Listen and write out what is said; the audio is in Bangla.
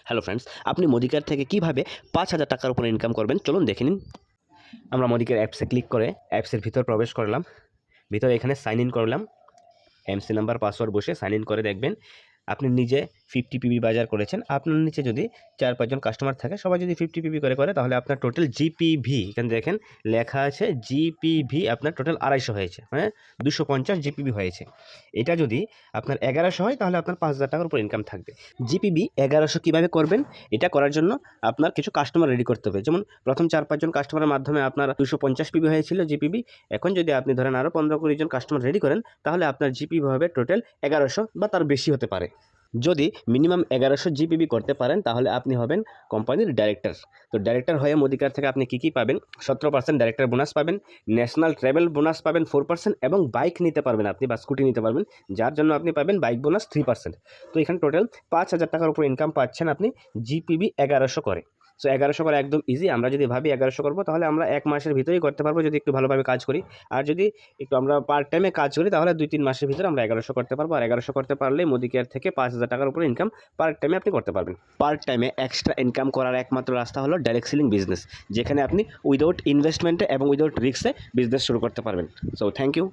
হ্যালো ফ্রেন্ডস, আপনি মোদিকেয়ার থেকে কিভাবে ৫,০০০ টাকার উপরে ইনকাম করবেন চলুন দেখে নিন। আমরা মোদিকেয়ার অ্যাপসে ক্লিক করে অ্যাপসের ভিতর প্রবেশ করলাম। ভিতরে এখানে সাইন ইন করলাম। এমসি নাম্বার পাসওয়ার্ড বসে সাইন ইন করে দেখবেন আপনি নিজে 50 পিবি বাজার করেছেন। আপনার নিচে যদি ৪-৫ জন কাস্টমার থাকে, সবাই যদি 50 পিবি করে তাহলে আপনার টোটাল জিপিভি এখানে দেখেন লেখা আছে জিপিভি আপনার টোটাল ২৫০ হয়েছে, মানে ২৫০ জিপিভি হয়েছে। এটা যদি আপনার ১১০০ হয় তাহলে আপনার ৫,০০০ টাকার উপর ইনকাম থাকবে। জিপিভি ১১০০ কীভাবে করবেন? এটা করার জন্য আপনার কিছু কাস্টমার রেডি করতে হবে। যেমন প্রথম ৪-৫ জন কাস্টমারের মাধ্যমে আপনার ২৫০ পিবি হয়েছিল জিপিভি। এখন যদি আপনি ধরেন আরও ১৫-২০ জন কাস্টমার রেডি করেন তাহলে আপনার জিপিভি হবে টোটাল ১১০০ বা তার বেশি হতে পারে। যদি মিনিমাম ১১০০ জিপিবি করতে পারেন তাহলে আপনি হবেন কোম্পানির ডাইরেক্টর। তো ডাইরেক্টর হয়ে মোদিকেয়ার থেকে আপনি কী পাবেন? ১৭% ডাইরেক্টর বোনাস পাবেন, ন্যাশনাল ট্রাভেল বোনাস পাবেন 4% এবং বাইক নিতে পারবেন আপনি বা স্কুটি নিতে পারবেন, যার জন্য আপনি পাবেন বাইক বোনাস ৩%। তো এখানে টোটাল ৫,০০০ টাকার উপর ইনকাম পাচ্ছেন আপনি জিপিবি ১১০০ করে। সো ১১০০ করা একদম ইজি। আমরা যদি ভাবি ১১০০ করবো তাহলে আমরা ১ মাসের ভিতরেই করতে পারবো যদি একটু ভালোভাবে কাজ করি। আর যদি একটু আমরা পার্ট টাইমে কাজ করি তাহলে ২-৩ মাসের ভিতরে আমরা ১১০০ করতে পারবো। আর ১১০০ করতে পারলে মোদিকেয়ার থেকে ৫,০০০ টাকার উপরে ইনকাম পার্ট টাইমে আপনি করতে পারবেন। পার্ট টাইমে এক্সট্রা ইনকাম করার একমাত্র রাস্তা হলো ডাইরেক্ট সেলিং বিজনেস, যেখানে আপনি উইদাউট ইনভেস্টমেন্টে এবং উইদাউট রিস্কে বিজনেস শুরু করতে পারবেন। So thank you.